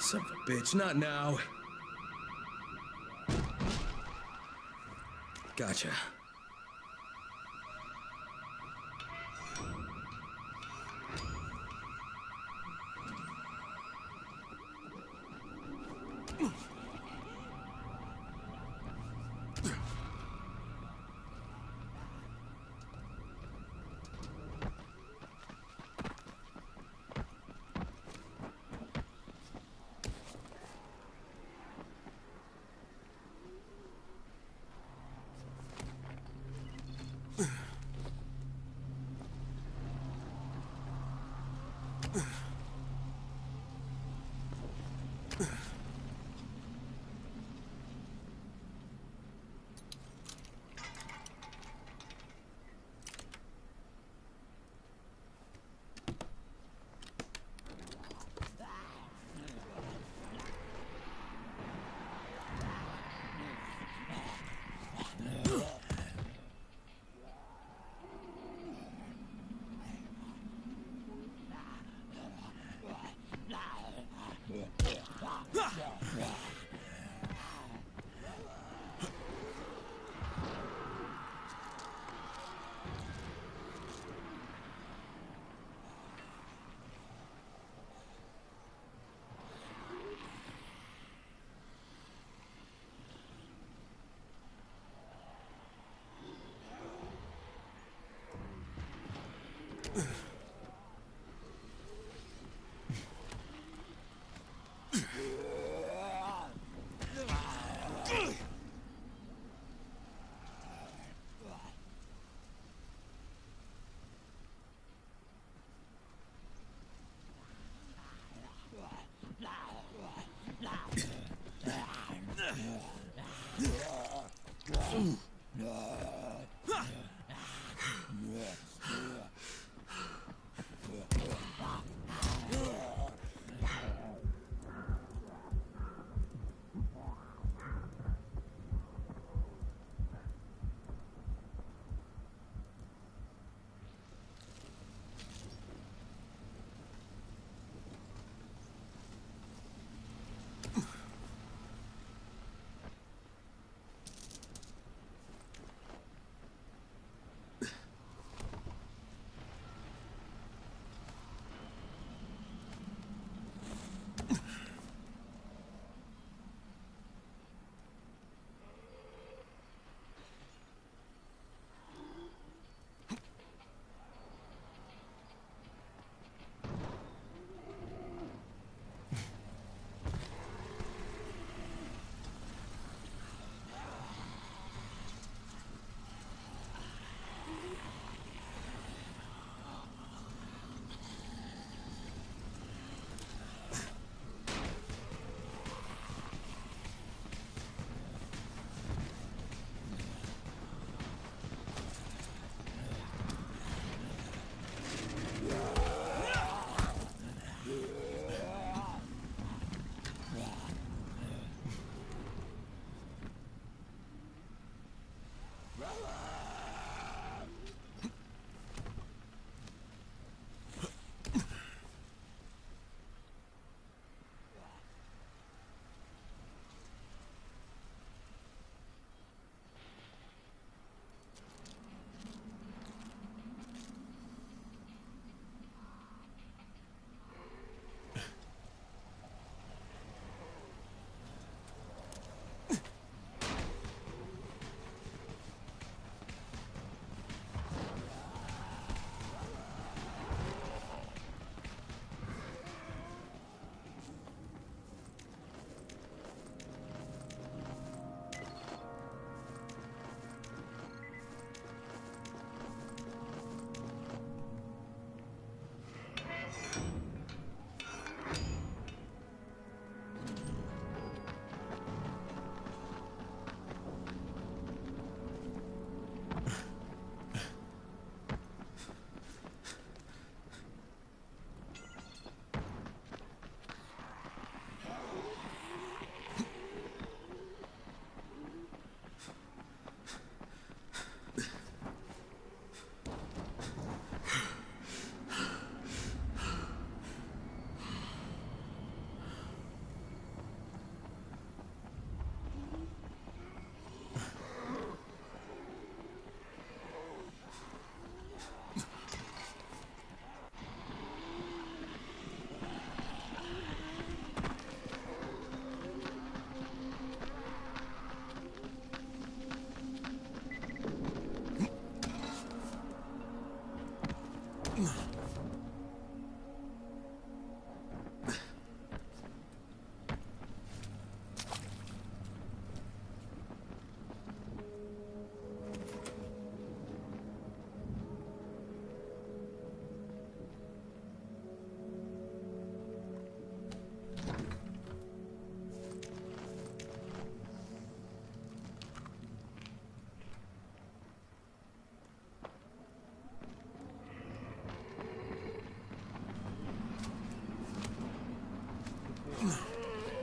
Son of a bitch, not now. Gotcha.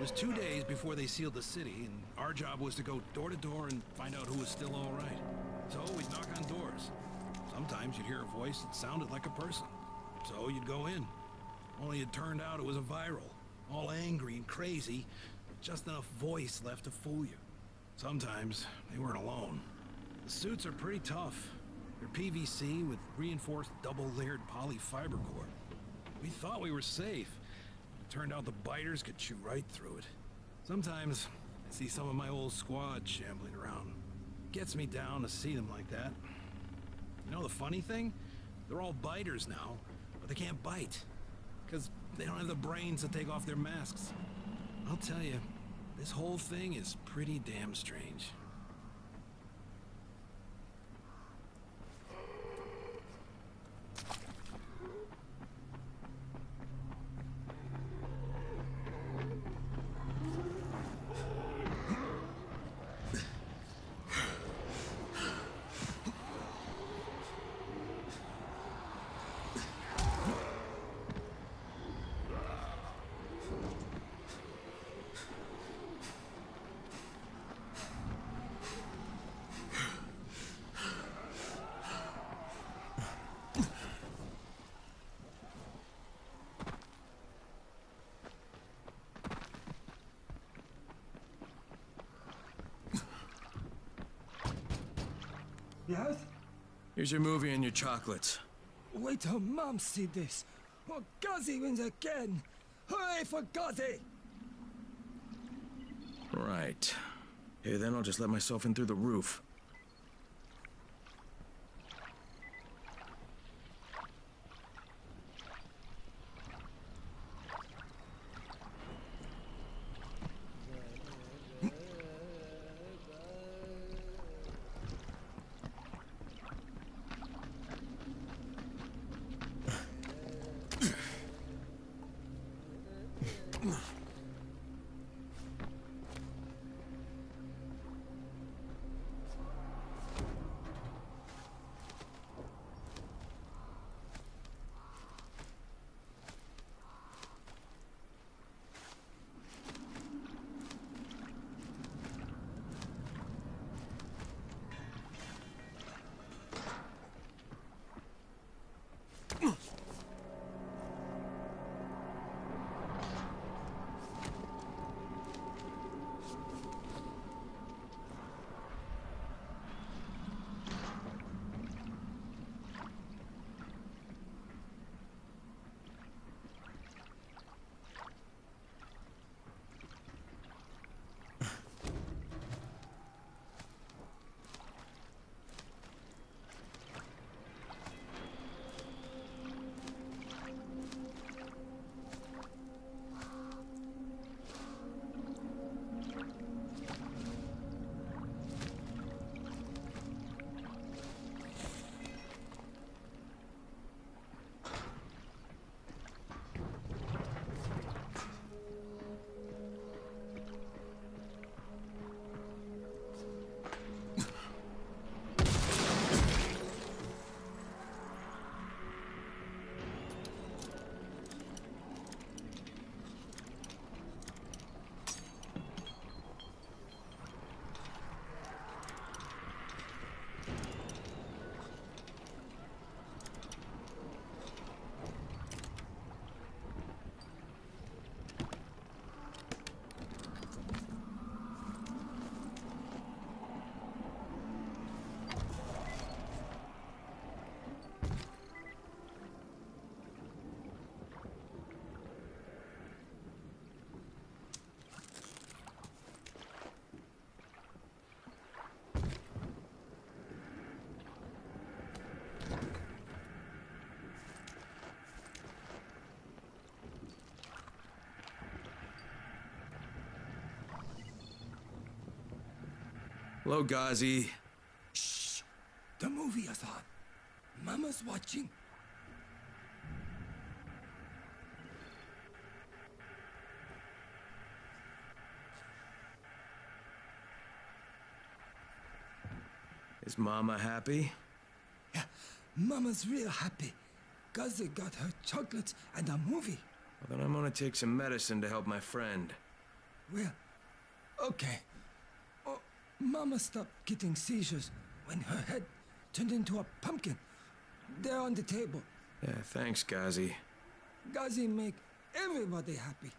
was 2 days before they sealed the city, and our job was to go door to door and find out who was still all right. So we'd knock on doors. Sometimes you'd hear a voice that sounded like a person. So you'd go in. Only it turned out it was a viral. All angry and crazy, with just enough voice left to fool you. Sometimes they weren't alone. The suits are pretty tough. They're PVC with reinforced double-layered polyfiber core. We thought we were safe. It turned out the biters could chew right through it. Sometimes I see some of my old squad shambling around. Gets me down to see them like that. You know the funny thing? They're all biters now, but they can't bite. Because they don't have the brains to take off their masks. I'll tell you, this whole thing is pretty damn strange. Yes? Here's your movie and your chocolates. Wait till Mom see this. Oh, Gazi wins again. Hooray for Gazi! Right. Hey, then I'll just let myself in through the roof. Hello, Ghazi. Shh! The movie is on. Mama's watching. Is Mama happy? Yeah, Mama's real happy. Gazi got her chocolates and a movie. Well, then I'm gonna take some medicine to help my friend. Well, okay. Oh, Mama stopped getting seizures when her head turned into a pumpkin. They're on the table. Yeah, thanks, Ghazi. Ghazi make everybody happy.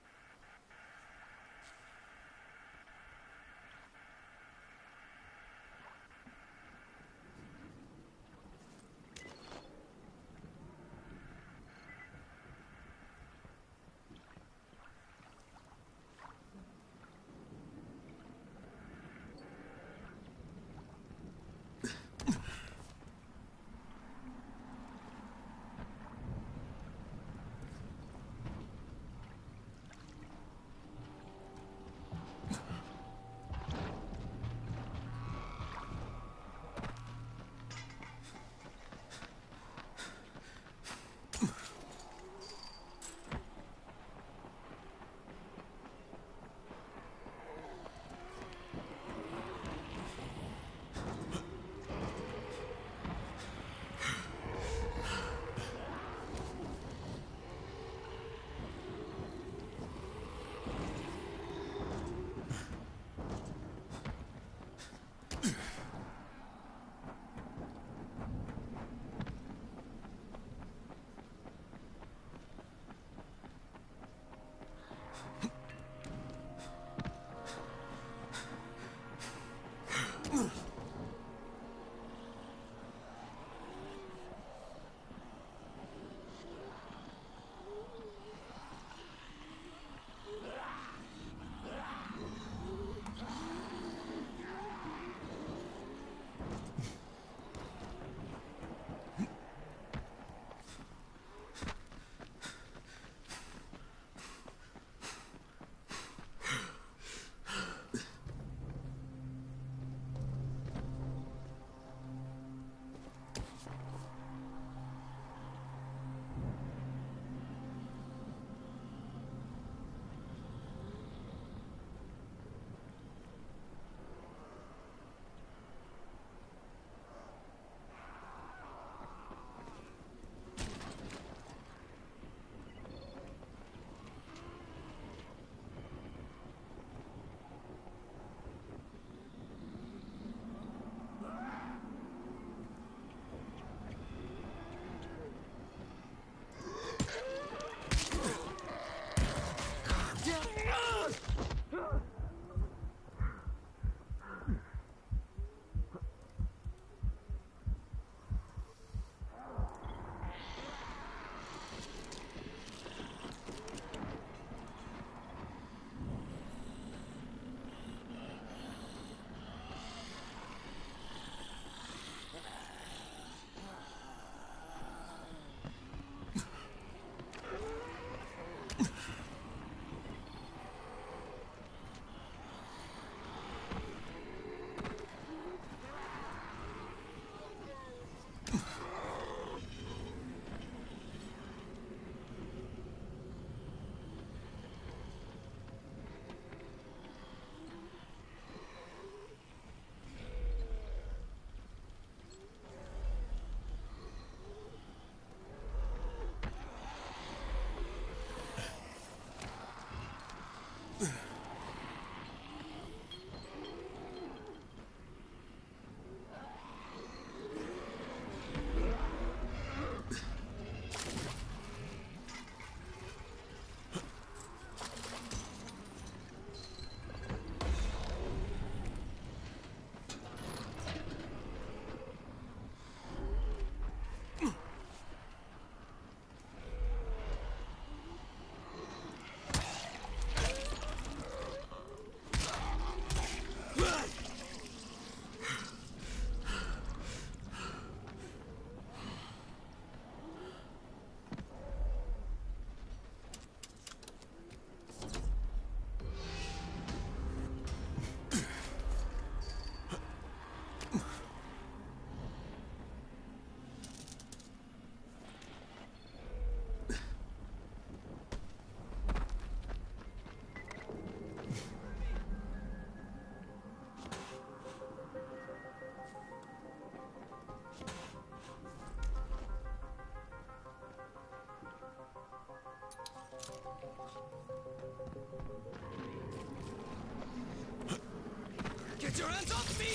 Get your hands off me!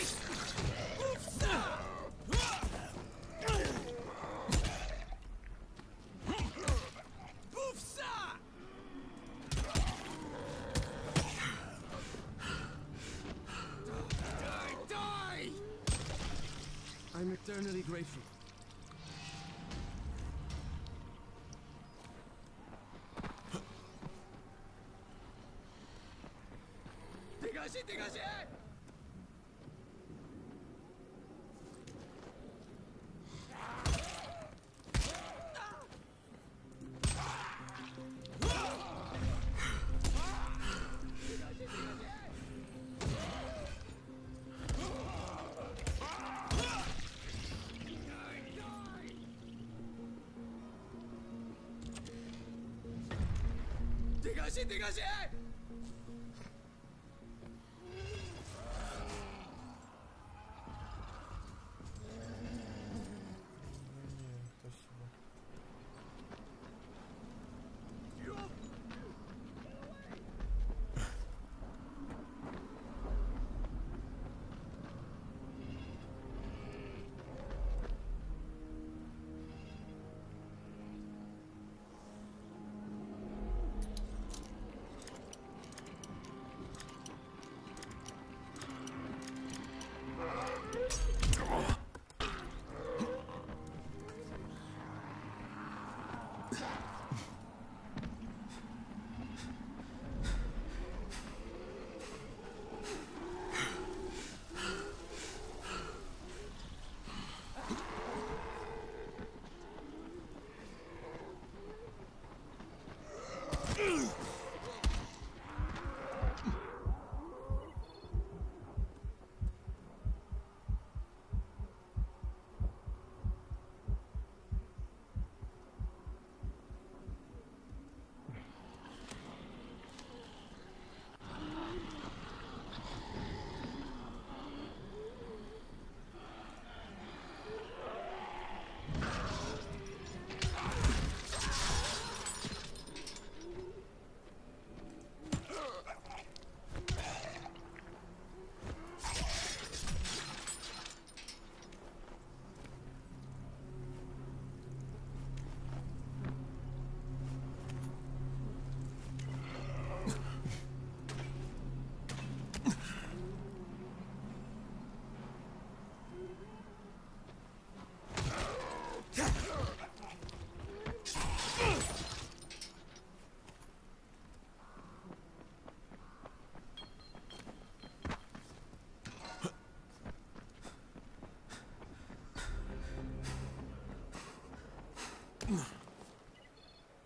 Die! I'm eternally grateful. Dégagez! Dégagez!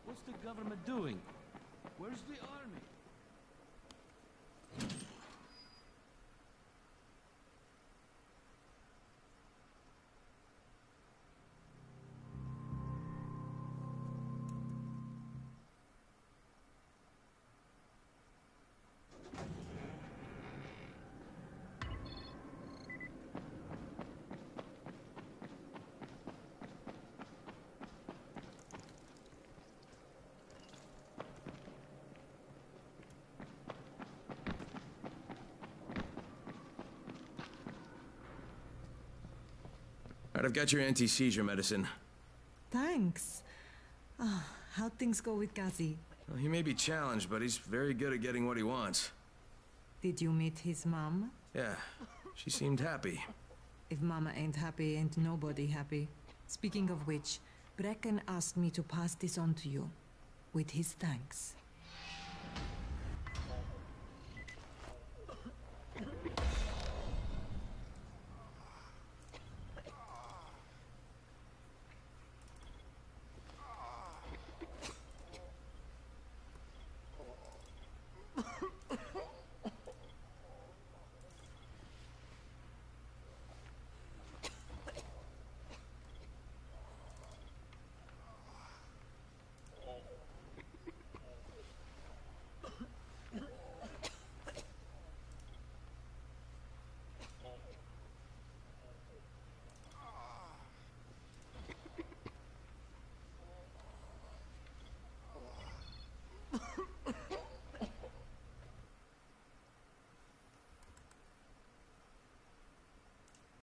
What's the government doing? Where's the army? All right, I've got your anti-seizure medicine. Thanks. How'd things go with Gazi? Well, he may be challenged, but he's very good at getting what he wants. Did you meet his mom? Yeah, she seemed happy. If Mama ain't happy, ain't nobody happy. Speaking of which, Brecken asked me to pass this on to you, with his thanks.